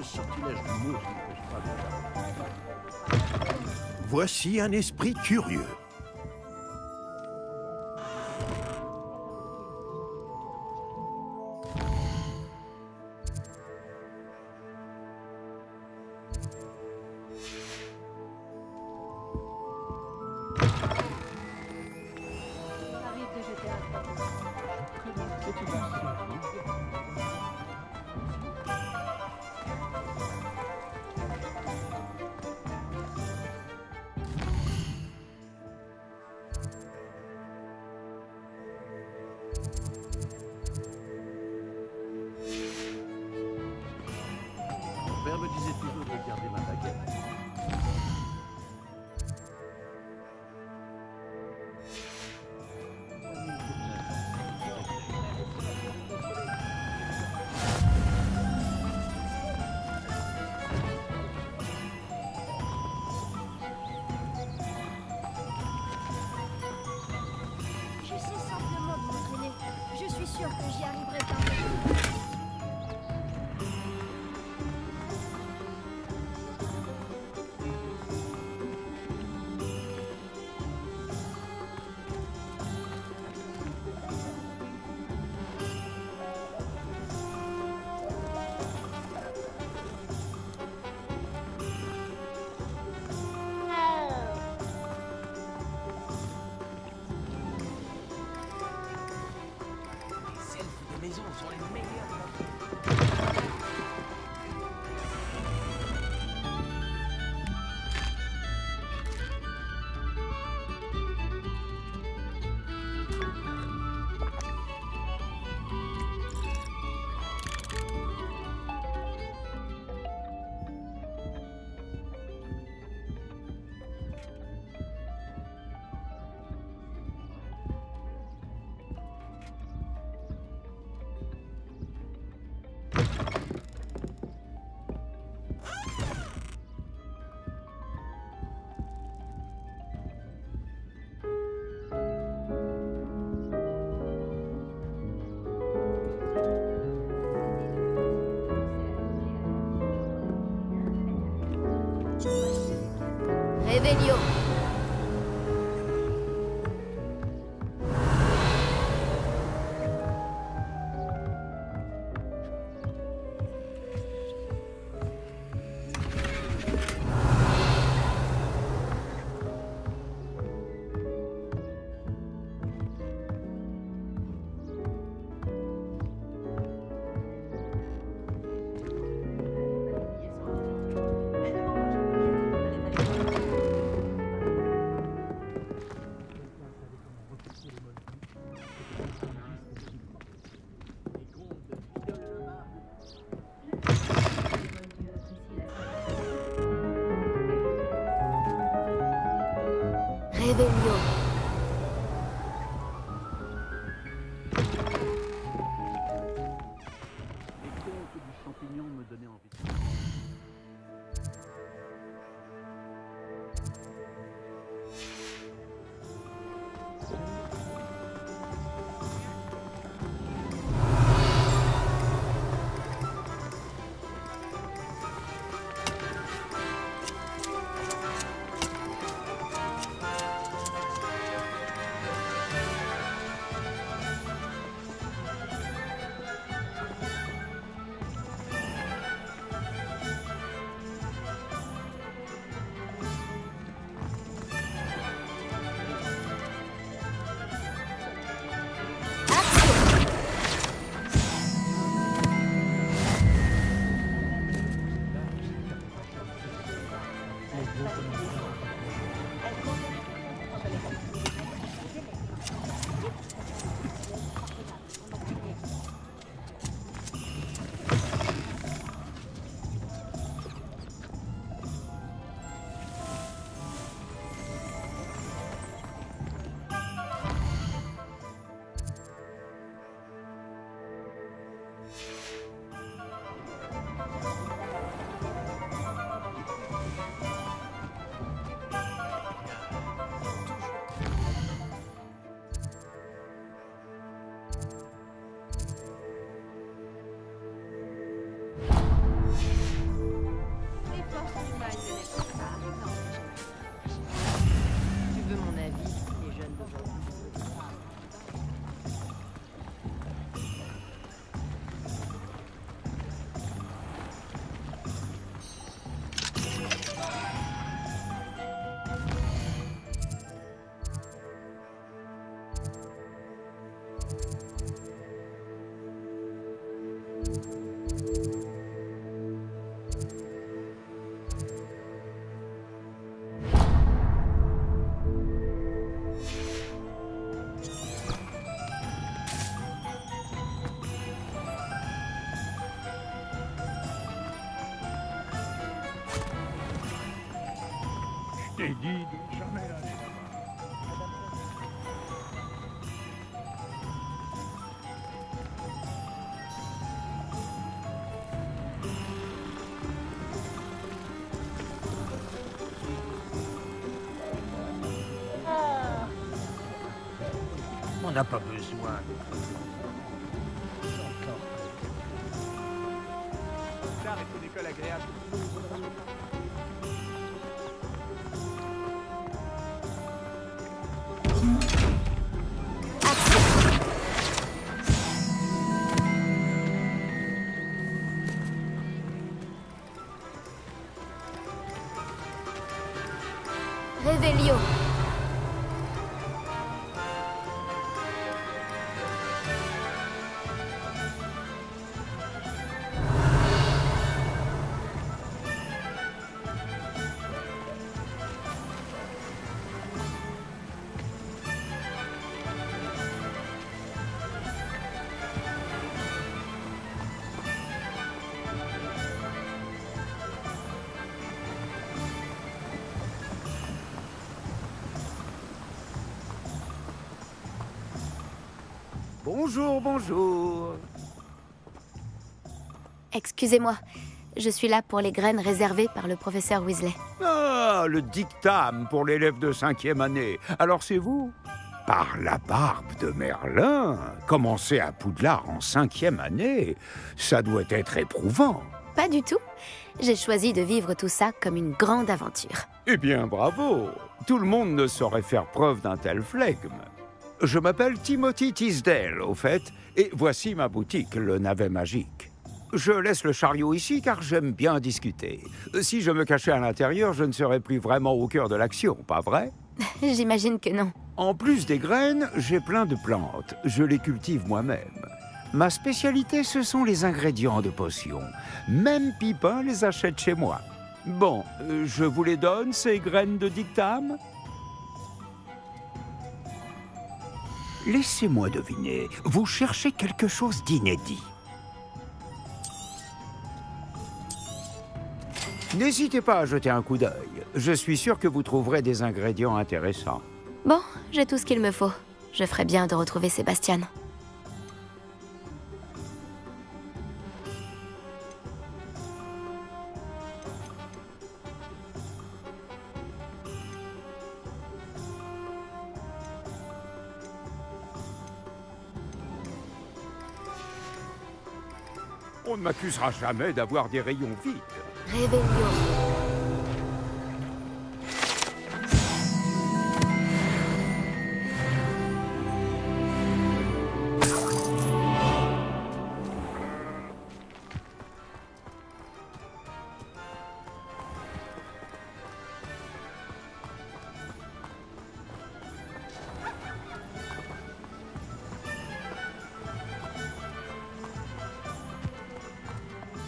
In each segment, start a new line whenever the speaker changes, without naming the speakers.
sortilèges du monstre n'empêchent pas de...
Voici un esprit curieux.
Arrive de jeter un pas.
Mon père me disait toujours de garder ma baguette.
J'essaie simplement de m'entraîner. Je suis sûre que j'y arriverai parfaitement.
Les elfes de maison sont les meilleurs.
Réveillon. Réveillon.
Les contes du champignon me donnaient envie. t'ai dit de jamais aller là-bas. On n'a pas besoin. Tard est une école agréable.
Réveillon.
Bonjour, bonjour.
Excusez-moi, je suis là pour les graines réservées par le professeur Weasley.
Ah, le dictame pour l'élève de 5e année. Alors c'est vous? Par la barbe de Merlin, commencer à Poudlard en 5e année, ça doit être éprouvant.
Pas du tout. J'ai choisi de vivre tout ça comme une grande aventure.
Eh bien, bravo. Tout le monde ne saurait faire preuve d'un tel flegme. Je m'appelle Timothy Tisdale, au fait, et voici ma boutique, le Navet Magique. Je laisse le chariot ici car j'aime bien discuter. Si je me cachais à l'intérieur, je ne serais plus vraiment au cœur de l'action, pas vrai?
J'imagine que non.
En plus des graines, j'ai plein de plantes. Je les cultive moi-même. Ma spécialité, ce sont les ingrédients de potions. Même Pipin les achète chez moi. Bon, je vous les donne, ces graines de dictame? Laissez-moi deviner, vous cherchez quelque chose d'inédit. N'hésitez pas à jeter un coup d'œil. Je suis sûr que vous trouverez des ingrédients intéressants.
Bon, j'ai tout ce qu'il me faut. Je ferais bien de retrouver Sébastien.
On ne m'accusera jamais d'avoir des rayons vides.
Réveillon.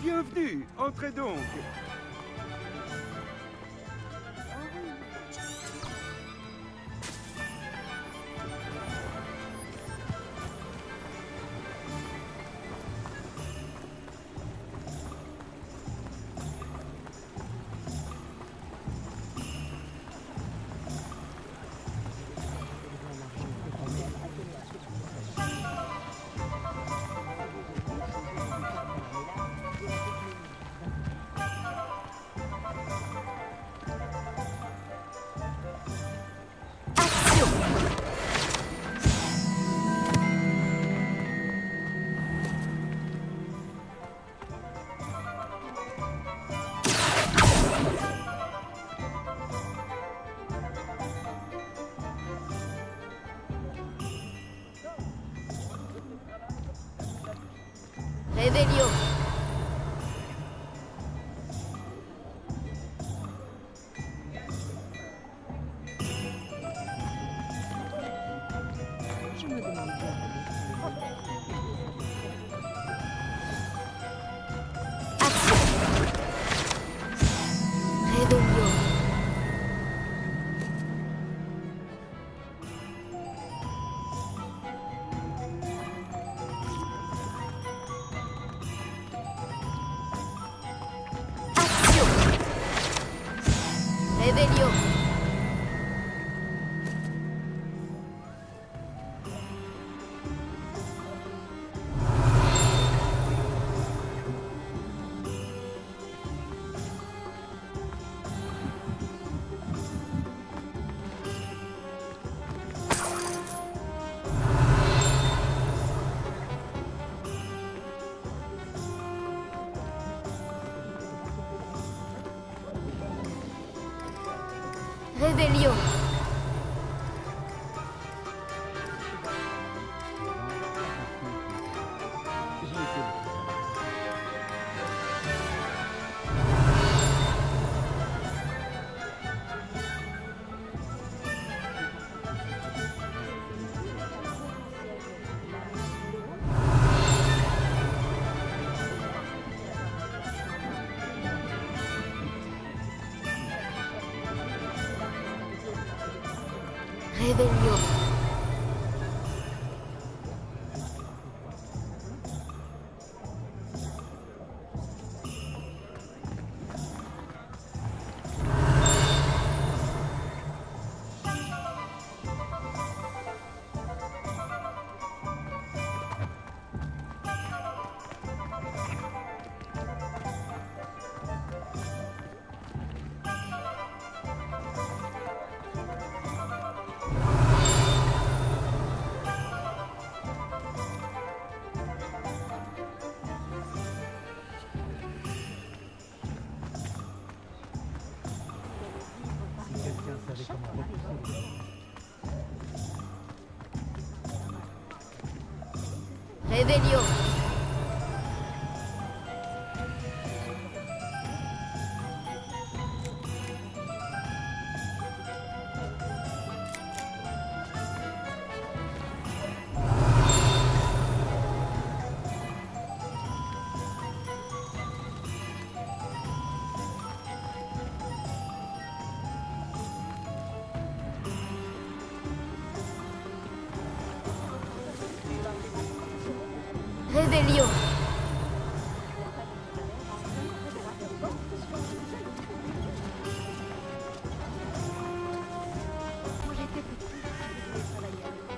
Bienvenue, entrez donc.
Réveillon.
Je me demande bien.
Réveillon. Réveillon. Revelio.
J'y étais le plus
Revelio.
Si quelqu'un savait comment repousser les
Revelio. Revelio.
Quand j'étais petite, je voulais travailler avec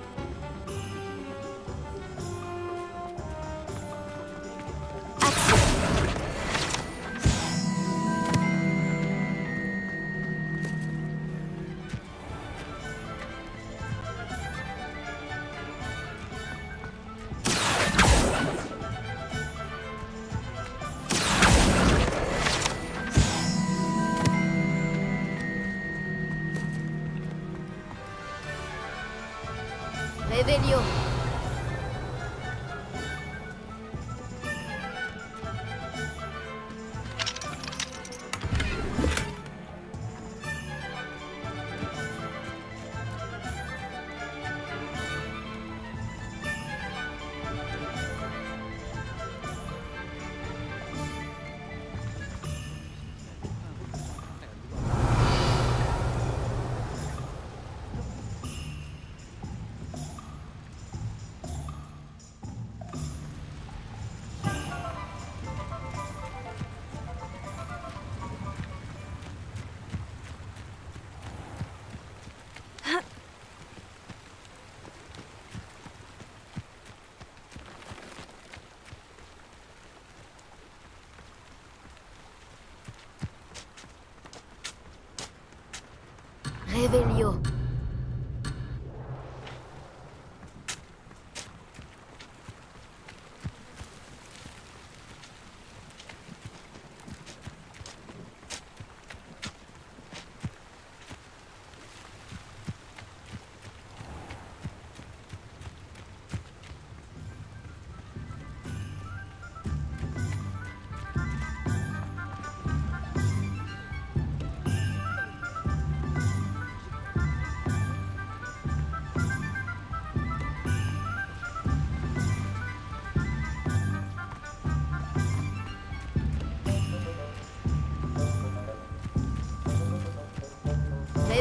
Revelio. Revelio.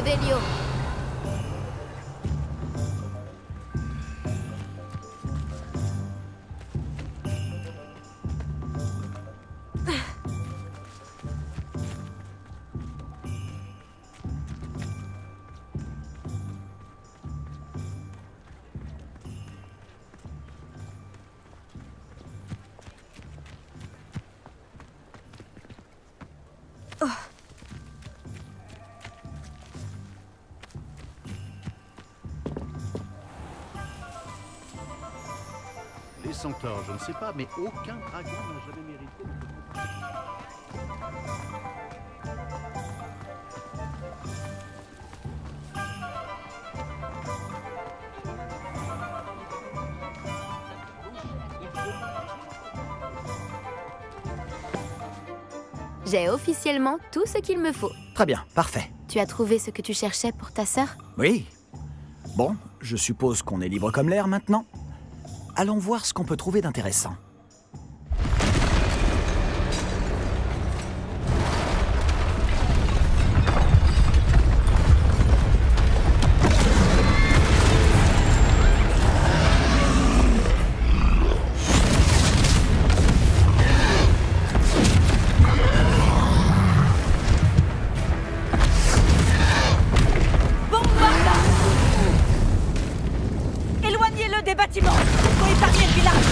Revelio.
les centaures, je ne sais pas, mais aucun dragon n'a jamais mérité de...
J'ai officiellement tout ce qu'il me faut.
Très bien, parfait.
Tu as trouvé ce que tu cherchais pour ta sœur?
Oui. Bon, je suppose qu'on est libre comme l'air maintenant. Allons voir ce qu'on peut trouver d'intéressant.
Éloignez-le des bâtiments pour épargner le village.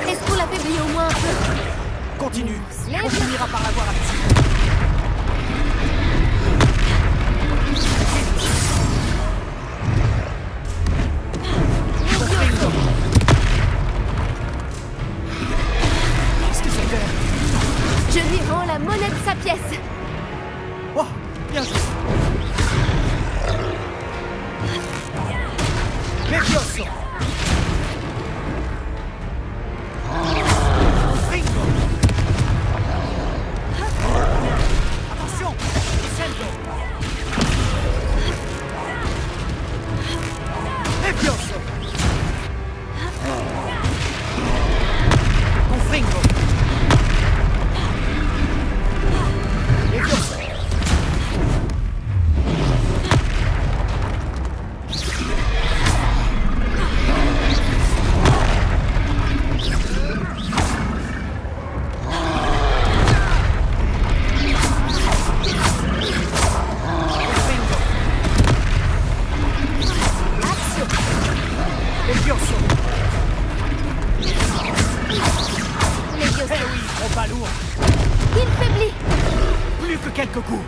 Est-ce qu'on l'affaiblit au moins un peu?
Continue.
Les
On
vieux-
finira par l'avoir à pied. Qu'est-ce que c'était?
Je lui rends la monnaie de sa pièce.
Oh, bien joué. Levioso. Ringo. Attention. Sento. Levioso. Confringo. Levioso. Levioso.
Levioso.
Eh oui, trop pas lourd.
Il faiblit.
Plus que quelques coups.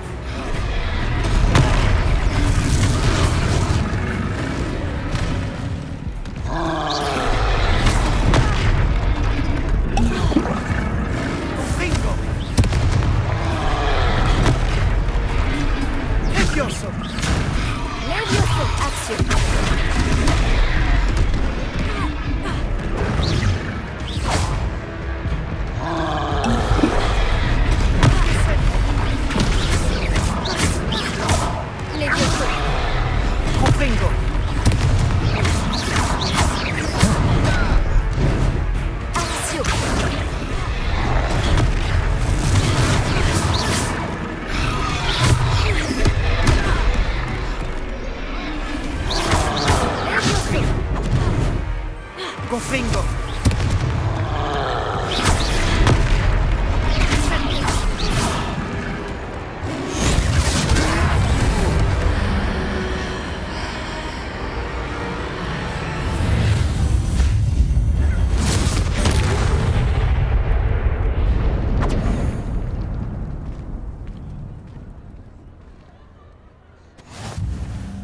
Confringo. Levioso.
Levioso. Action. Levioso.
Confringo.
Action. Levioso.
Confringo.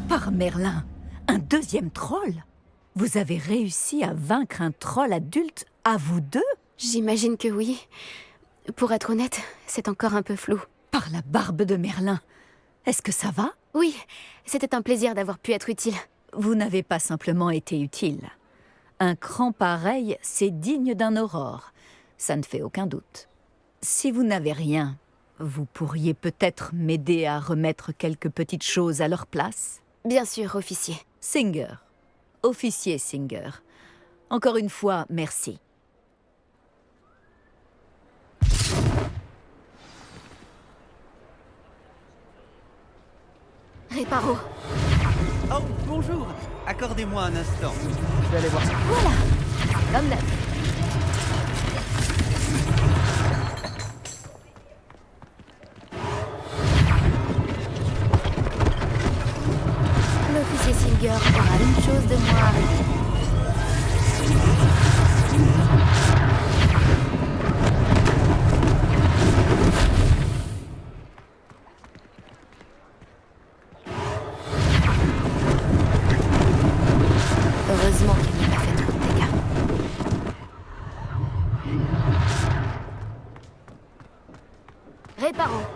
Par Merlin, un deuxième troll? Vous avez réussi à vaincre un troll adulte à vous deux?
J'imagine que oui. Pour être honnête, c'est encore un peu flou.
Par la barbe de Merlin. Est-ce que ça va?
Oui, c'était un plaisir d'avoir pu être utile.
Vous n'avez pas simplement été utile. Un cran pareil, c'est digne d'un aurore. Ça ne fait aucun doute. Si vous n'avez rien, vous pourriez peut-être m'aider à remettre quelques petites choses à leur place?
Bien sûr, officier.
Singer. Officier Singer. Encore une fois, merci.
Réparo.
Oh, bonjour. Accordez-moi un instant.
Je vais aller voir ça.
Voilà. Comme neuf. L'officier Silger aura une chose de moins à régler. Heureusement qu'il n'a pas fait trop de dégâts. Réparons.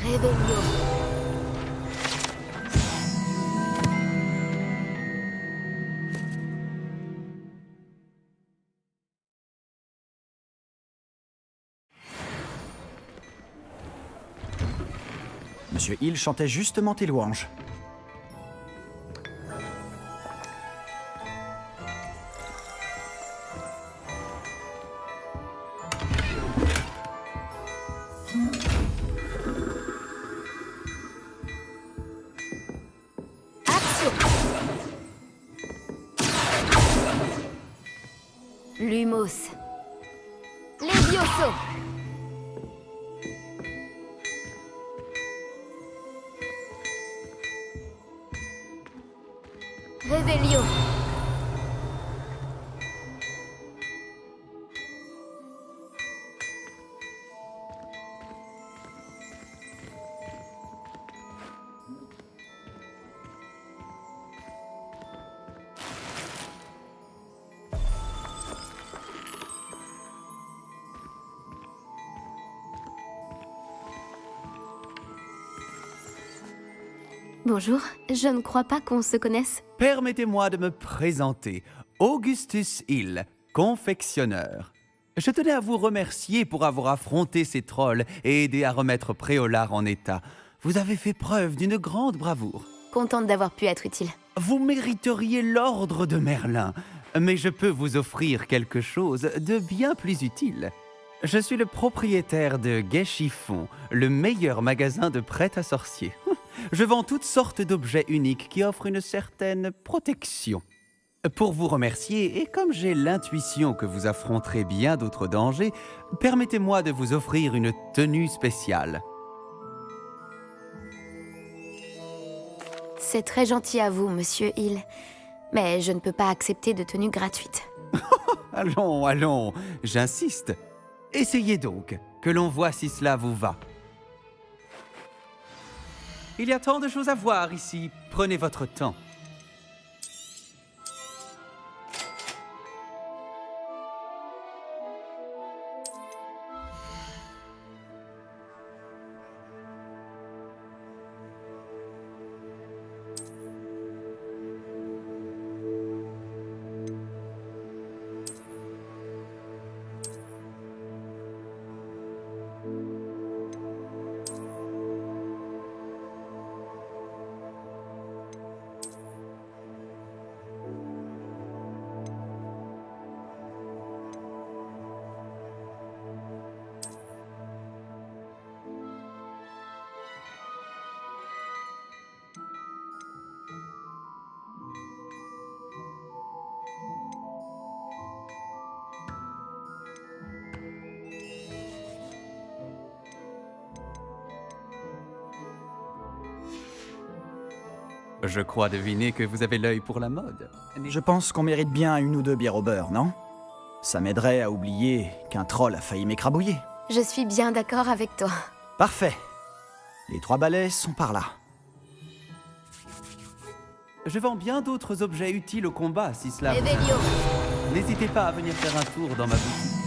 Réveillon.
Monsieur Hill chantait justement tes louanges.
Action. Lumos. Levioso. Réveillon. Bonjour, je ne crois pas qu'on se connaisse.
Permettez-moi de me présenter. Augustus Hill, confectionneur. Je tenais à vous remercier pour avoir affronté ces trolls et aidé à remettre Préolard en état. Vous avez fait preuve d'une grande bravoure.
Contente d'avoir pu être utile.
Vous mériteriez l'ordre de Merlin, mais je peux vous offrir quelque chose de bien plus utile. Je suis le propriétaire de Gai Chiffon, le meilleur magasin de prêt-à-sorcier. Je vends toutes sortes d'objets uniques qui offrent une certaine protection. Pour vous remercier, et comme j'ai l'intuition que vous affronterez bien d'autres dangers, permettez-moi de vous offrir une tenue spéciale.
C'est très gentil à vous, monsieur Hill. Mais je ne peux pas accepter de tenue gratuite.
Allons, allons, j'insiste. Essayez donc, que l'on voit si cela vous va. Il y a tant de choses à voir ici, prenez votre temps. Je crois deviner que vous avez l'œil pour la mode.
Je pense qu'on mérite bien une ou deux bières au beurre, non? Ça m'aiderait à oublier qu'un troll a failli m'écrabouiller.
Je suis bien d'accord avec toi.
Parfait. Les 3 balais sont par là.
Je vends bien d'autres objets utiles au combat si cela vous...
Revelio.
N'hésitez pas à venir faire un tour dans ma boutique.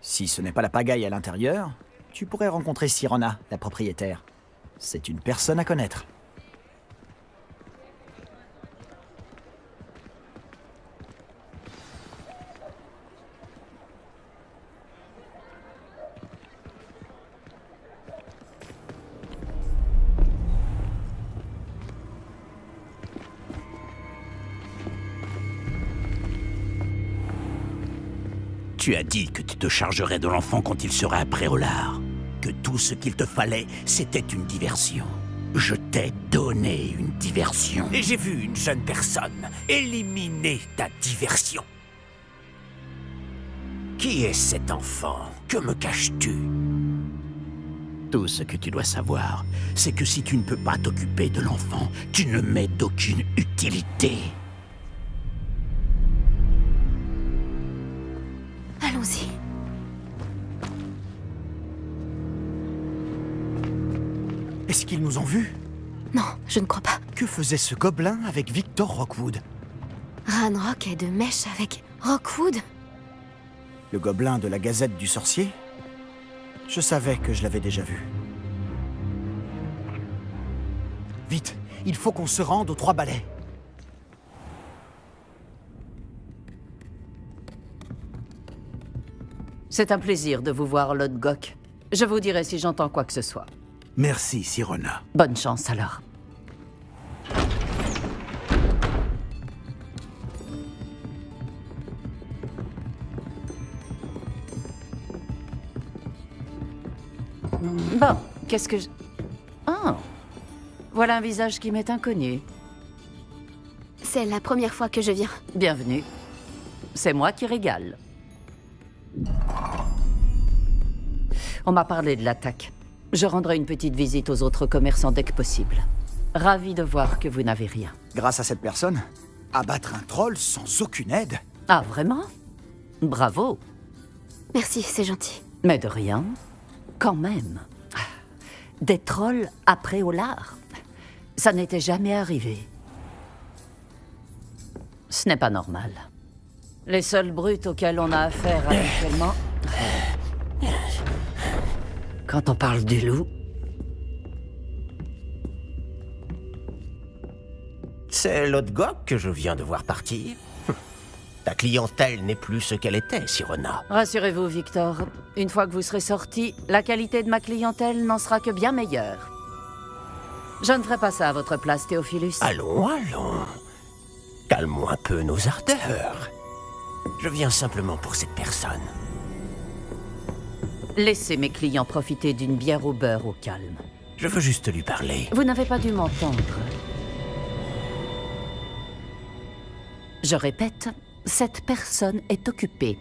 Si ce n'est pas la pagaille à l'intérieur, tu pourrais rencontrer Sirona, la propriétaire. C'est une personne à connaître.
Tu as dit que tu te chargerais de l'enfant quand il serait après au lard. Que tout ce qu'il te fallait, c'était une diversion. Je t'ai donné une diversion. Et j'ai vu une jeune personne éliminer ta diversion. Qui est cet enfant? Que me caches-tu? Tout ce que tu dois savoir, c'est que si tu ne peux pas t'occuper de l'enfant, tu ne m'es d'aucune utilité.
Allons-y.
Est-ce qu'ils nous ont vus?
Non, je ne crois pas.
Que faisait ce gobelin avec Victor Rockwood?
Ranrock est de mèche avec Rockwood?
Le gobelin de la Gazette du Sorcier? Je savais que je l'avais déjà vu. Vite, il faut qu'on se rende aux 3 balais.
C'est un plaisir de vous voir, Lord Gok. Je vous dirai si j'entends quoi que ce soit.
Merci, Sirona.
Bonne chance alors. Bon, qu'est-ce que je... Oh, voilà un visage qui m'est inconnu.
C'est la première fois que je viens.
Bienvenue. C'est moi qui régale. On m'a parlé de l'attaque. Je rendrai une petite visite aux autres commerçants dès que possible. Ravi de voir que vous n'avez rien.
Grâce à cette personne, abattre un troll sans aucune aide?
Ah, vraiment? Bravo.
Merci, c'est gentil.
Mais de rien. Quand même. Des trolls après au lard. Ça n'était jamais arrivé. Ce n'est pas normal. Les seuls brutes auxquels on a affaire actuellement... Quand on parle du loup...
C'est Lord Gok que je viens de voir partir. Ta clientèle n'est plus ce qu'elle était, Sirona.
Rassurez-vous, Victor. Une fois que vous serez sorti, la qualité de ma clientèle n'en sera que bien meilleure. Je ne ferai pas ça à votre place, Théophilus.
Allons, allons. Calmons un peu nos ardeurs. Je viens simplement pour cette personne.
Laissez mes clients profiter d'une bière au beurre au calme.
Je veux juste lui parler.
Vous n'avez pas dû m'entendre. Je répète, cette personne est occupée.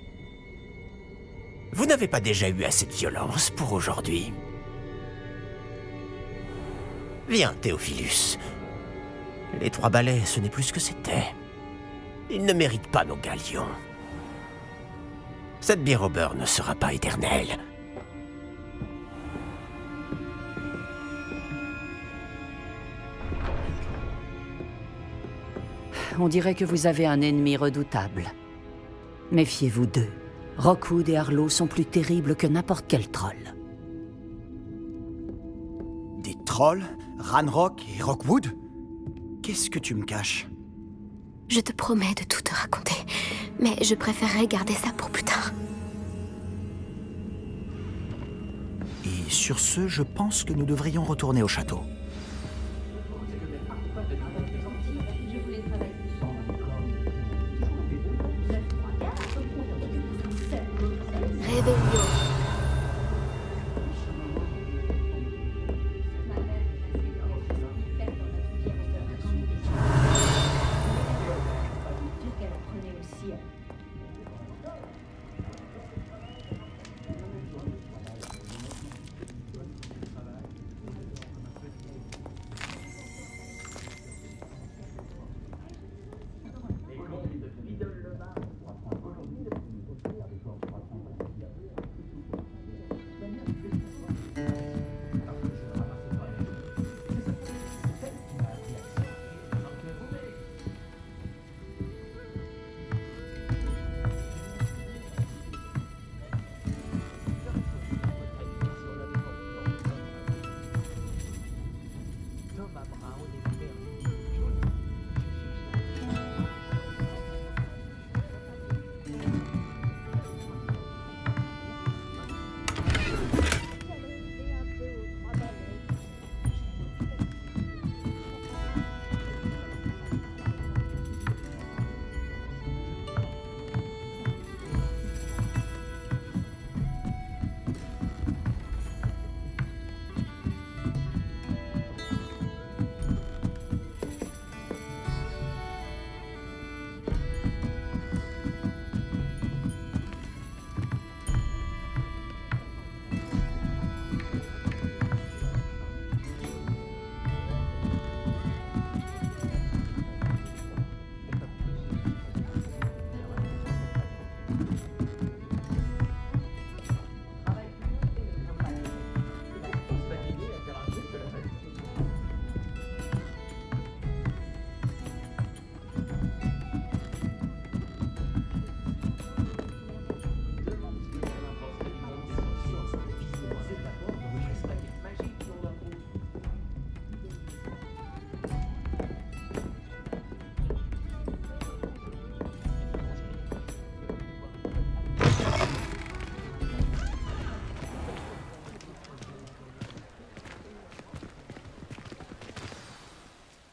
Vous n'avez pas déjà eu assez de violence pour aujourd'hui? Viens, Théophilus. Les 3 balais, ce n'est plus ce que c'était. Ils ne méritent pas nos galions. Cette bière au beurre ne sera pas éternelle.
On dirait que vous avez un ennemi redoutable. Méfiez-vous d'eux. Rockwood et Harlow sont plus terribles que n'importe quel troll.
Des trolls? Ranrock et Rockwood? Qu'est-ce que tu me caches?
Je te promets de tout te raconter, mais je préférerais garder ça pour plus tard.
Et sur ce, je pense que nous devrions retourner au château.
Réveillons.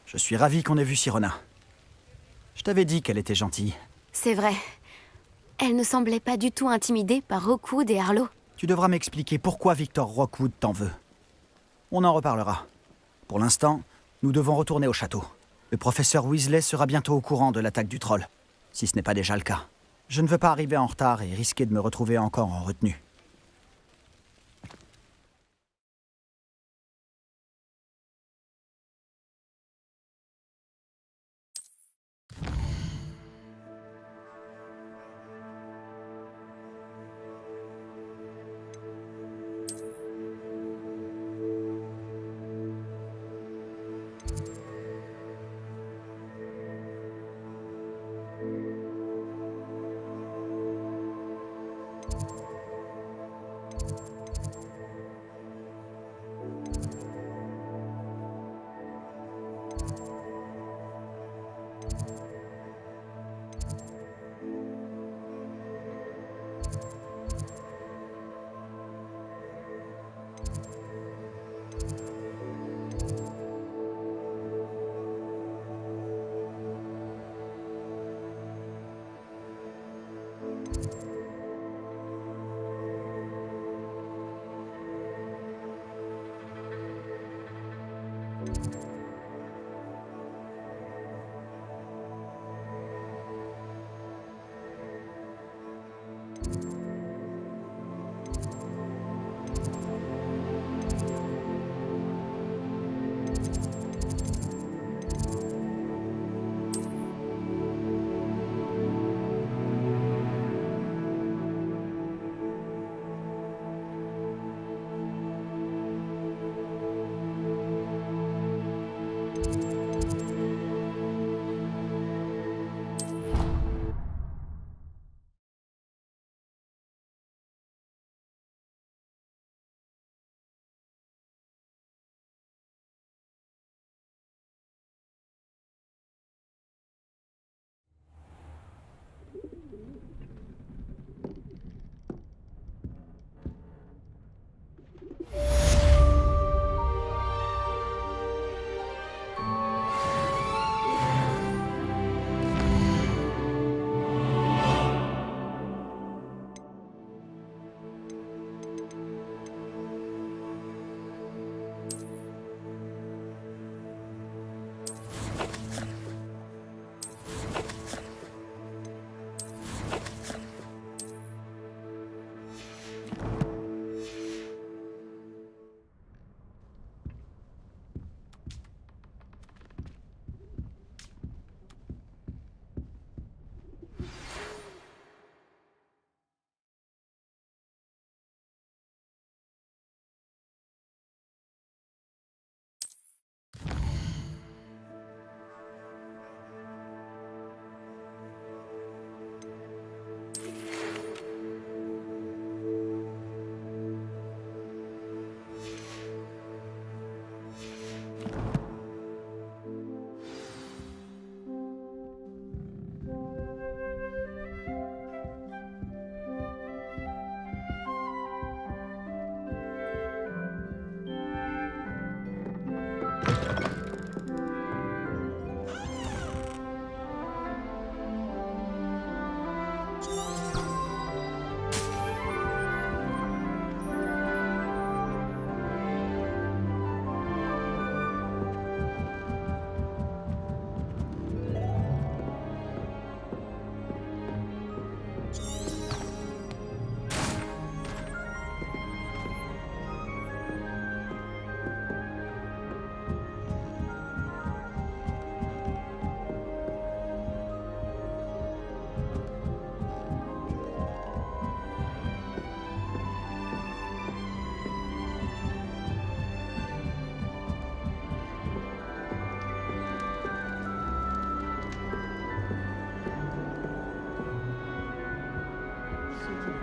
Je suis ravi qu'on ait vu Sirona. Je t'avais dit qu'elle était gentille.
C'est vrai. Elle ne semblait pas du tout intimidée par Rookwood et Harlow.
Tu devras m'expliquer pourquoi Victor Rookwood t'en veut. On en reparlera. Pour l'instant, nous devons retourner au château. Le professeur Weasley sera bientôt au courant de l'attaque du troll, si ce n'est pas déjà le cas. Je ne veux pas arriver en retard et risquer de me retrouver encore en retenue.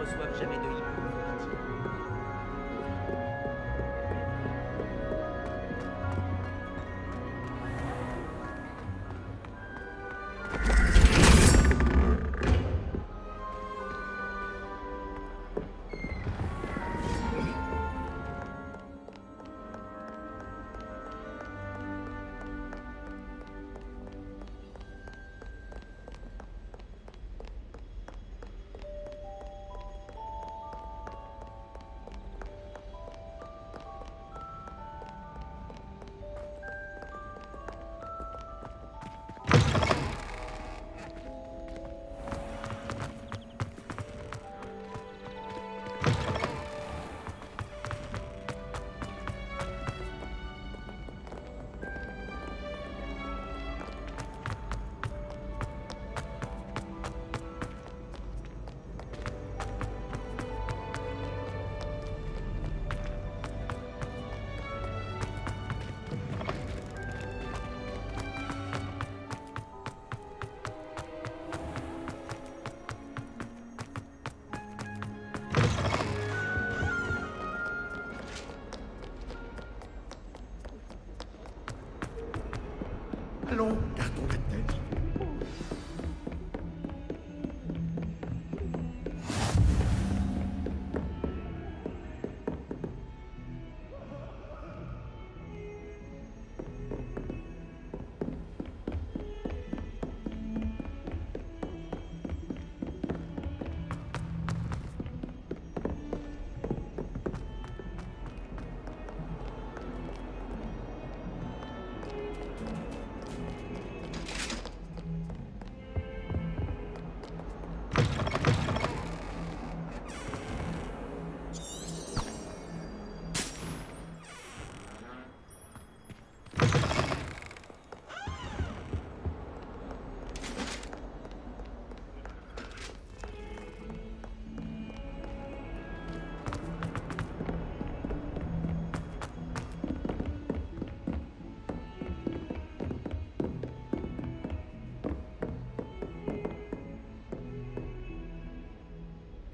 reçoivent jamais de hibou.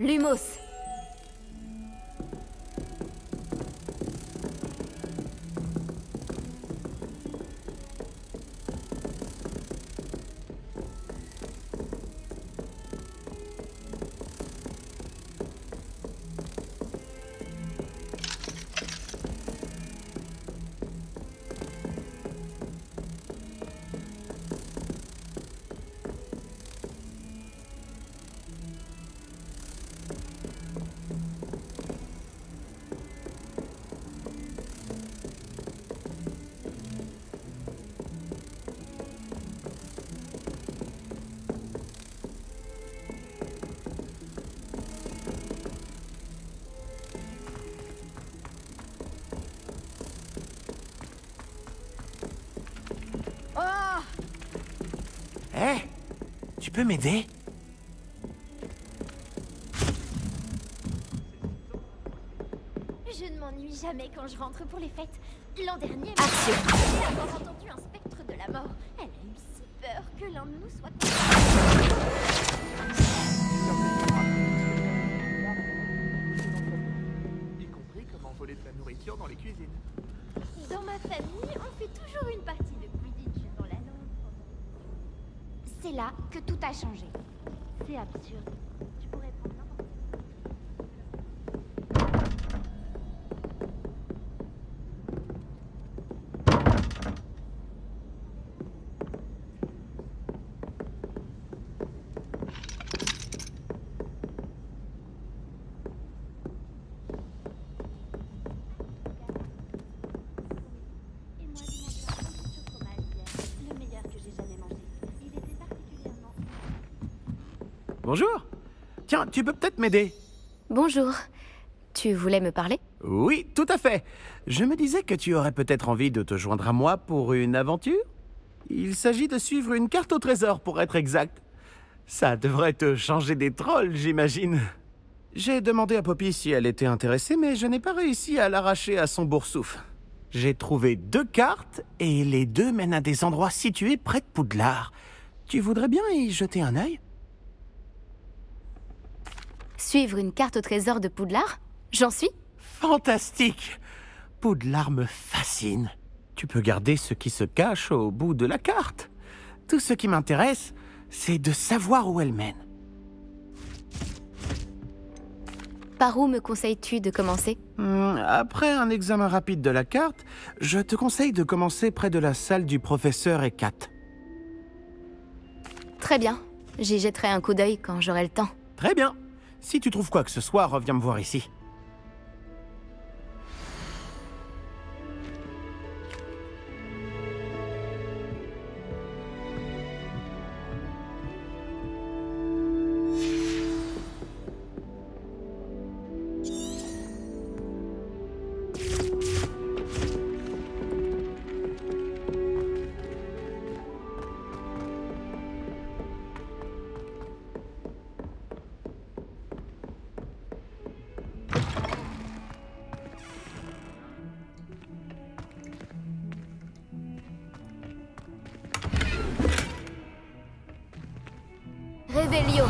Lumos.
Hé, tu peux m'aider?
Je ne m'ennuie jamais quand je rentre pour les fêtes. L'an dernier,
Action.
après avoir entendu un spectre de la mort, elle a eu si peur que l'un de nous soit...
Y compris comment voler de la nourriture dans les cuisines.
Dans ma famille, on fait toujours une partie de Quidditch dans la langue. C'est là que tout a changé. C'est absurde. Tu pourrais prendre n'importe Et moi, je mange un sandwich au fromage hier. Le meilleur que j'ai jamais mangé. Il était particulièrement...
Bonjour. Tiens, tu peux peut-être m'aider?
Bonjour. Tu voulais me parler?
Oui, tout à fait. Je me disais que tu aurais peut-être envie de te joindre à moi pour une aventure. Il s'agit de suivre une carte au trésor, pour être exact. Ça devrait te changer des trolls, j'imagine. J'ai demandé à Poppy si elle était intéressée, mais je n'ai pas réussi à l'arracher à son boursouf. J'ai trouvé 2 cartes, et les 2 mènent à des endroits situés près de Poudlard. Tu voudrais bien y jeter un œil?
Suivre une carte au trésor de Poudlard? J'en suis?
Fantastique! Poudlard me fascine. Tu peux garder ce qui se cache au bout de la carte. Tout ce qui m'intéresse, c'est de savoir où elle mène.
Par où me conseilles-tu de commencer?
Après un examen rapide de la carte, je te conseille de commencer près de la salle du professeur Hecat.
Très bien. J'y jetterai un coup d'œil quand j'aurai le temps.
Très bien. Si tu trouves quoi que ce soit, reviens me voir ici.
Réveillon.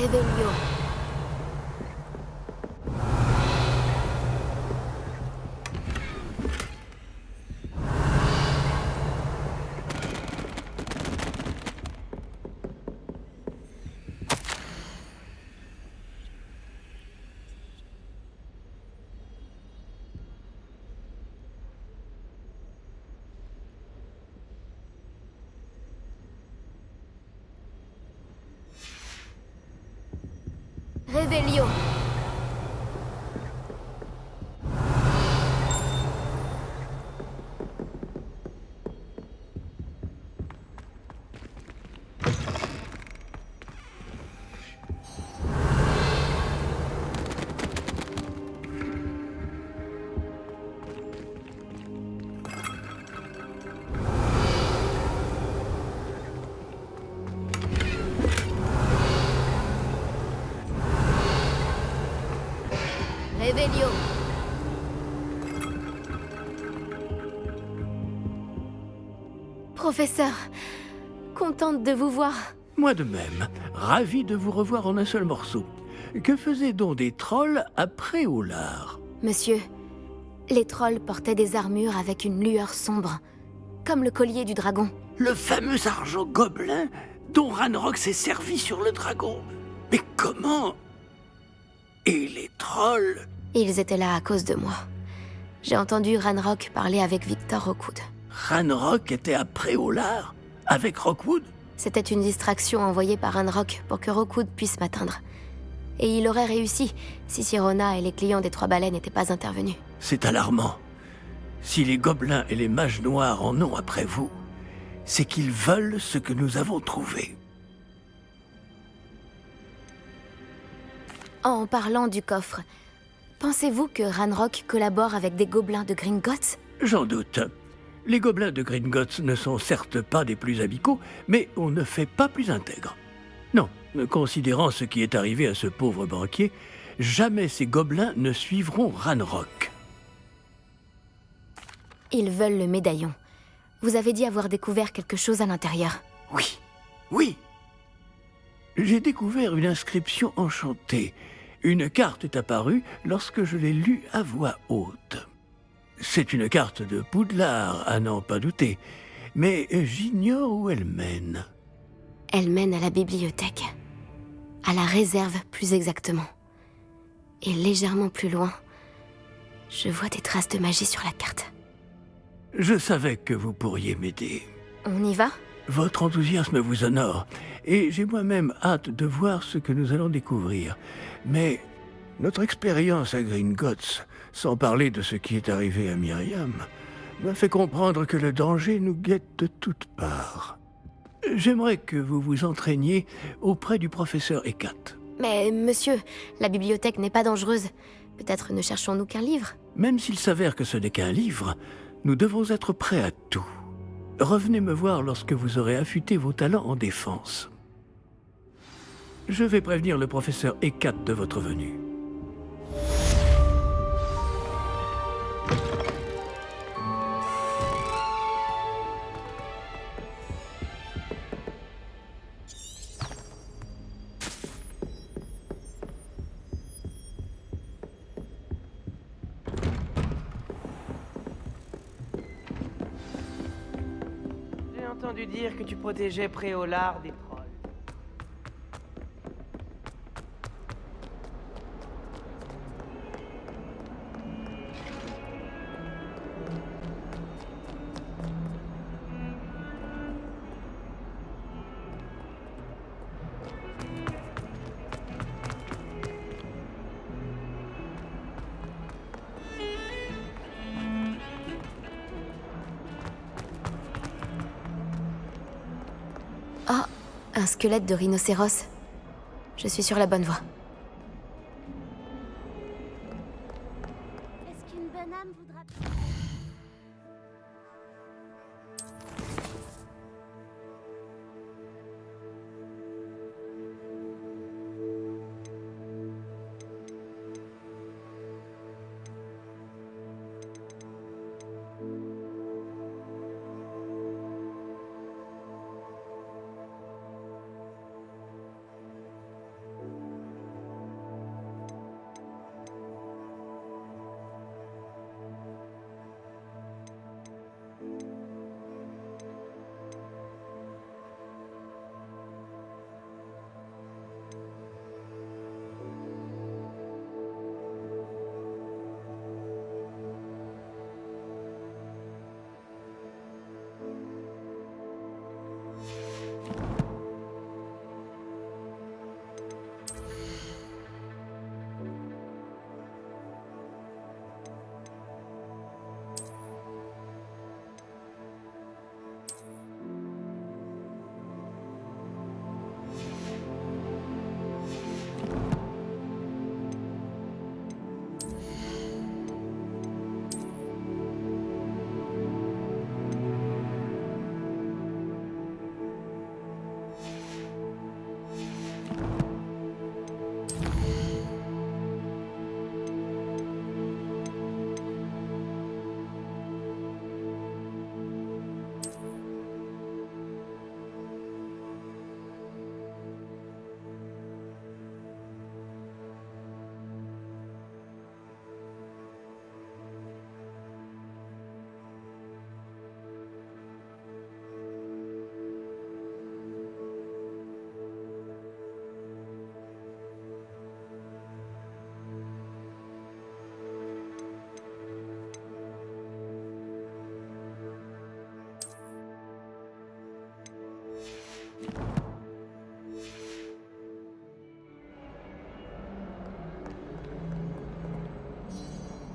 Revelio. Revelio. Revelio. Professeur, contente de vous voir.
Moi de même, ravi de vous revoir en un seul morceau. Que faisaient donc des trolls après Olar?
Monsieur, les trolls portaient des armures avec une lueur sombre, comme le collier du dragon.
Le fameux argent gobelin dont Ranrock s'est servi sur le dragon. Mais comment? Et les trolls?
Ils étaient là à cause de moi. J'ai entendu Ranrock parler avec Victor Rockwood.
Ranrock était après Olar? Avec Rockwood?
C'était une distraction envoyée par Ranrock pour que Rockwood puisse m'atteindre. Et il aurait réussi si Sirona et les clients des Trois Balais n'étaient pas intervenus.
C'est alarmant. Si les gobelins et les mages noirs en ont après vous, c'est qu'ils veulent ce que nous avons trouvé.
En parlant du coffre, pensez-vous que Ranrock collabore avec des gobelins de Gringotts?
J'en doute. Les gobelins de Gringotts ne sont certes pas des plus amicaux, mais on ne fait pas plus intègre. Non, considérant ce qui est arrivé à ce pauvre banquier, jamais ces gobelins ne suivront Ranrock.
Ils veulent le médaillon. Vous avez dit avoir découvert quelque chose à l'intérieur.
Oui, oui. J'ai découvert une inscription enchantée. Une carte est apparue lorsque je l'ai lue à voix haute. C'est une carte de Poudlard, à n'en pas douter, mais j'ignore où elle mène.
Elle mène à la bibliothèque. À la réserve, plus exactement. Et légèrement plus loin, je vois des traces de magie sur la carte.
Je savais que vous pourriez m'aider.
On y va?
Votre enthousiasme vous honore, et j'ai moi-même hâte de voir ce que nous allons découvrir. Mais notre expérience à Gringotts, sans parler de ce qui est arrivé à Myriam, m'a fait comprendre que le danger nous guette de toutes parts. J'aimerais que vous vous entraîniez auprès du professeur Hecat.
Mais monsieur, la bibliothèque n'est pas dangereuse. Peut-être ne cherchons-nous qu'un livre?
Même s'il s'avère que ce n'est qu'un livre, nous devons être prêts à tout. Revenez me voir lorsque vous aurez affûté vos talents en défense. Je vais prévenir le professeur Hecat de votre venue.
J'ai entendu dire que tu protégeais Préolard des trolls.
Oh, un squelette de rhinocéros. Je suis sur la bonne voie.
Est-ce qu'une bonne âme voudra...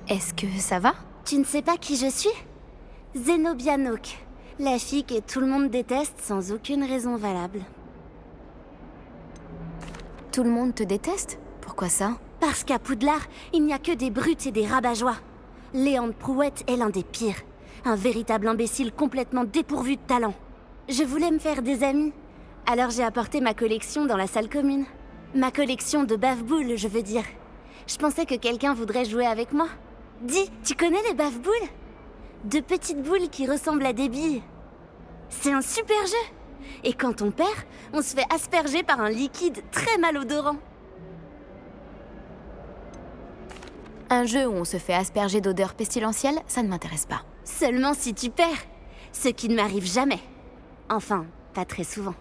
Est-ce que ça va?
Tu ne sais pas qui je suis? Zenobia Nook, la fille que tout le monde déteste sans aucune raison valable.
Tout le monde te déteste? Pourquoi ça?
Parce qu'à Poudlard, il n'y a que des brutes et des rabat-joie. Léandre Prouette est l'un des pires. Un véritable imbécile complètement dépourvu de talent. Je voulais me faire des amis. Alors j'ai apporté ma collection dans la salle commune. Ma collection de bave-boules, je veux dire. Je pensais que quelqu'un voudrait jouer avec moi. Dis, tu connais les bave-boules? De petites boules qui ressemblent à des billes. C'est un super jeu. Et quand on perd, on se fait asperger par un liquide très malodorant.
Un jeu où on se fait asperger d'odeurs pestilentielles, ça ne m'intéresse pas.
Seulement si tu perds. Ce qui ne m'arrive jamais. Enfin, pas très souvent.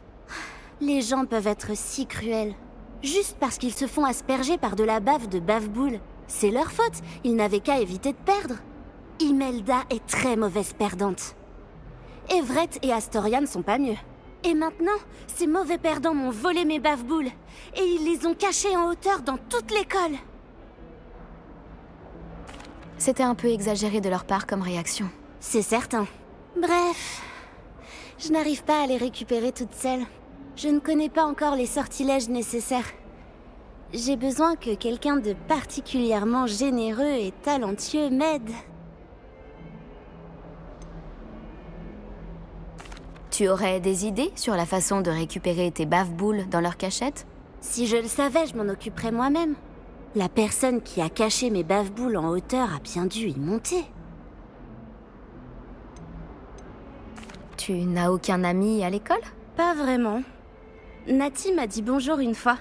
Les gens peuvent être si cruels. Juste parce qu'ils se font asperger par de la bave de bave-boule. C'est leur faute, ils n'avaient qu'à éviter de perdre. Imelda est très mauvaise perdante. Everett et Astoria ne sont pas mieux. Et maintenant, ces mauvais perdants m'ont volé mes bave-boules. Et ils les ont cachées en hauteur dans toute l'école.
C'était un peu exagéré de leur part comme réaction.
C'est certain. Bref, je n'arrive pas à les récupérer toutes seules. Je ne connais pas encore les sortilèges nécessaires. J'ai besoin que quelqu'un de particulièrement généreux et talentueux m'aide.
Tu aurais des idées sur la façon de récupérer tes bave-boules dans leur cachette?
Si je le savais, je m'en occuperais moi-même. La personne qui a caché mes bave-boules en hauteur a bien dû y monter.
Tu n'as aucun ami à l'école?
Pas vraiment. Nati m'a dit bonjour une fois,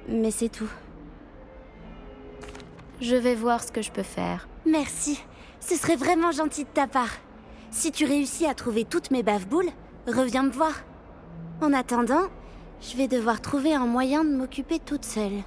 mais c'est tout.
Je vais voir ce que je peux faire.
Merci, ce serait vraiment gentil de ta part. Si tu réussis à trouver toutes mes bave-boules, reviens me voir. En attendant, je vais devoir trouver un moyen de m'occuper toute seule.